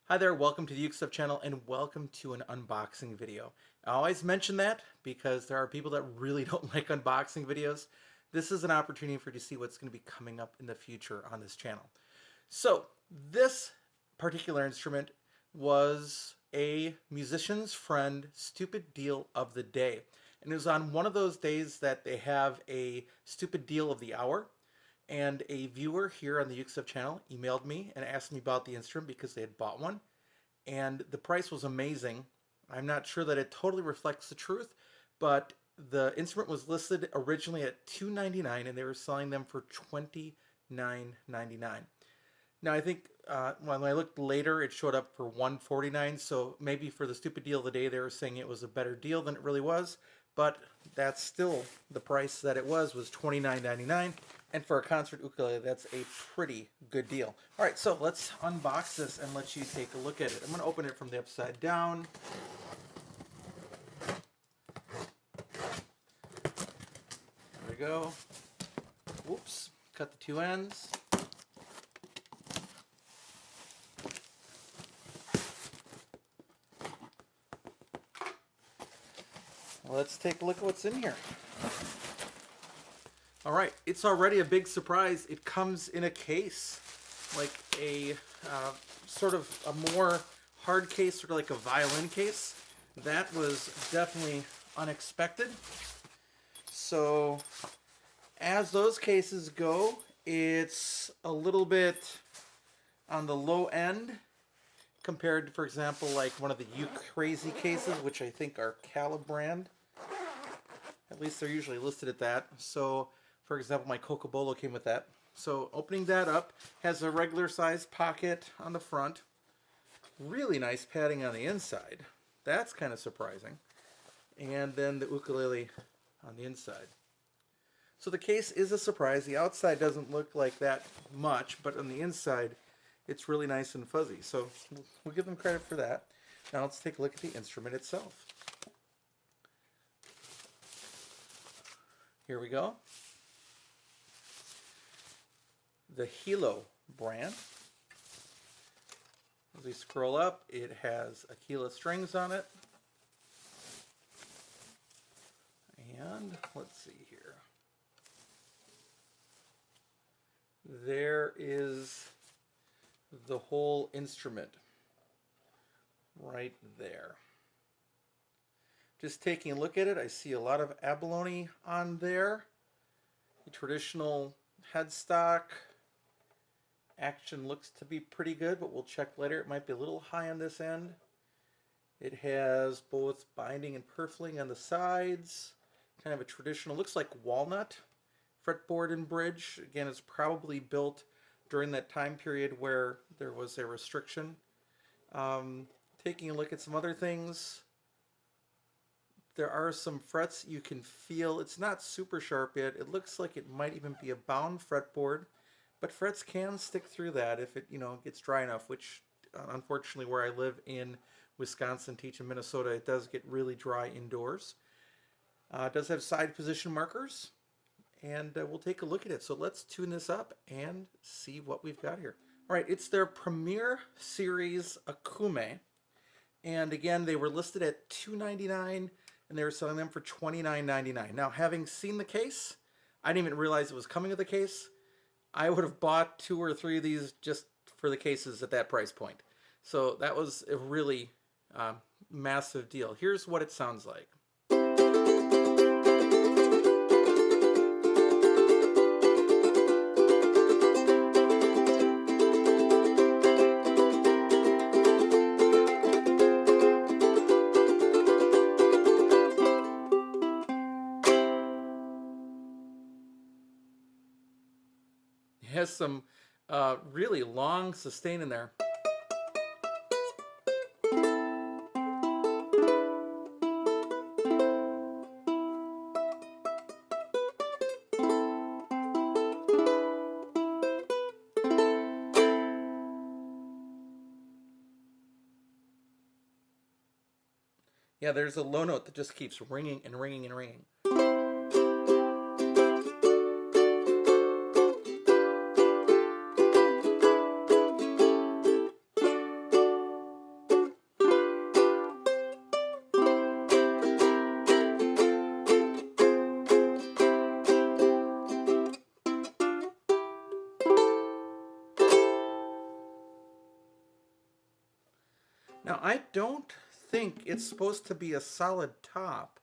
Hi there, welcome to the Ukestuff channel and welcome to an unboxing video. I always mention that because there are people that really don't like unboxing videos. This is an opportunity for you to see what's going to be coming up in the future on this channel. So this particular instrument was a musician's friend stupid deal of the day. And it was on one of those days that they have a stupid deal of the hour. And a viewer here on the Ukestuff channel emailed me and asked me about the instrument because they had bought one. And the price was amazing. I'm not sure that it totally reflects the truth, but the instrument was listed originally at $299 and they were selling them for $29.99. Now I think when I looked later, it showed up for $149. So maybe for the stupid deal of the day, they were saying it was a better deal than it really was. But that's still the price that it was $29.99. And for a concert ukulele, that's a pretty good deal. All right, so let's unbox this and let you take a look at it. I'm going to open it from the upside down. There we go. Whoops, cut the two ends. Let's take a look at what's in here. All right, it's already a big surprise. It comes in a case, like a sort of a more hard case, sort of like a violin case. That was definitely unexpected. So as those cases go, it's a little bit on the low end compared to, for example, like one of the Crazy cases, which I think are Calib brand. At least they're usually listed at that. So, for example, my Okoume came with that. So opening that up, has a regular sized pocket on the front. Really nice padding on the inside. That's kind of surprising. And then the ukulele on the inside. So the case is a surprise. The outside doesn't look like that much, but on the inside, it's really nice and fuzzy. So we'll give them credit for that. Now let's take a look at the instrument itself. Here we go. The Hilo brand. As we scroll up, it has Aquila strings on it. And let's see here. There is the whole instrument right there. Just taking a look at it, I see a lot of abalone on there. The traditional headstock action looks to be pretty good, but we'll check later. It might be a little high on this end. It has both binding and purfling on the sides. Kind of a traditional, looks like walnut fretboard and bridge. Again, it's probably built during that time period where there was a restriction. Taking a look at some other things. There are some frets you can feel. It's not super sharp yet. It looks like it might even be a bound fretboard, but frets can stick through that if it, gets dry enough, which unfortunately where I live in Wisconsin, teach in Minnesota, it does get really dry indoors. It does have side position markers, and we'll take a look at it. So let's tune this up and see what we've got here. All right, it's their Premier Series Okoume, and again, they were listed at $299. And they were selling them for $29.99. Now, having seen the case, I didn't even realize it was coming with the case. I would have bought 2 or 3 of these just for the cases at that price point. So that was a really massive deal. Here's what it sounds like. It has some really long sustain in there. Yeah, there's a low note that just keeps ringing and ringing and ringing. Now, I don't think it's supposed to be a solid top,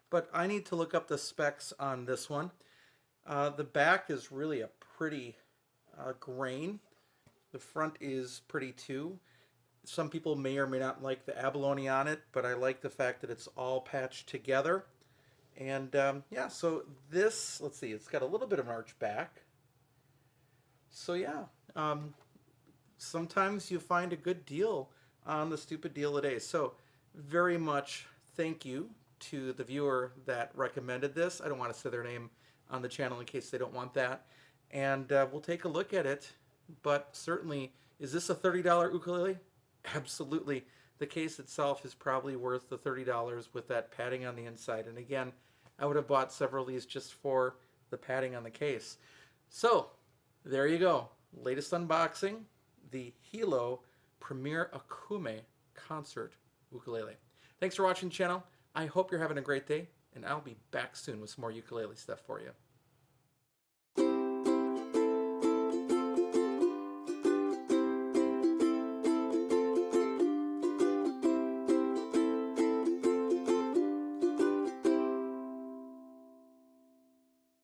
but I need to look up the specs on this one. The back is really a pretty grain. The front is pretty too. Some people may or may not like the abalone on it, but I like the fact that it's all patched together. And yeah, so this, let's see, it's got a little bit of an arch back. So yeah, sometimes you find a good deal on the stupid deal of the day. So very much thank you to the viewer that recommended this. I don't want to say their name on the channel in case they don't want that. And we'll take a look at it. But certainly, is this a $30 ukulele? Absolutely. The case itself is probably worth the $30 with that padding on the inside. And again, I would have bought several of these just for the padding on the case. So, there you go. Latest unboxing, the Hilo Premier Okoume Concert Ukulele. Thanks for watching the channel. I hope you're having a great day, and I'll be back soon with some more ukulele stuff for you.